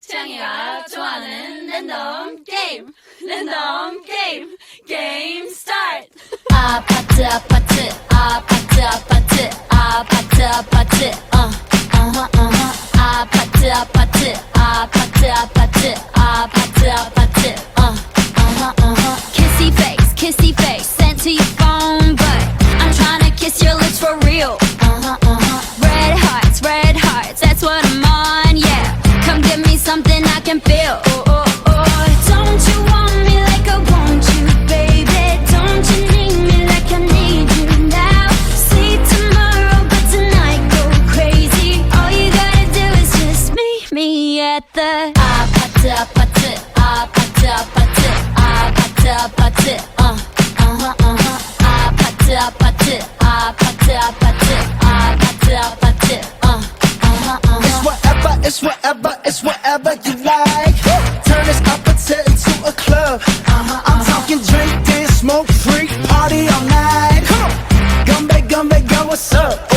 태양이가 좋아하는 랜덤 게임 게임 스타트. 아파트 아파트 아파트 아파트 아파트 아파트 아파트 아파트 아파트 아파트 아파트 아파트 kissy face sent to your phone, but I'm tryna kiss your lips for real. Red hearts, that's what I'm on, yeah. Come give me something I can feel. Don't you want me like I want you, baby? Don't you need me like I need you now? See tomorrow, but tonight go crazy. All you gotta do is just meet me at the 아파트 아파트 아파트 아파트 아파트 아파트 아파트 아파트 아파트 아파트 아파트 It's whatever you like. Turn this opposite into a club. I'm talking drink, dance, smoke, freak, party all night. Come on, gumbe, go, what's up?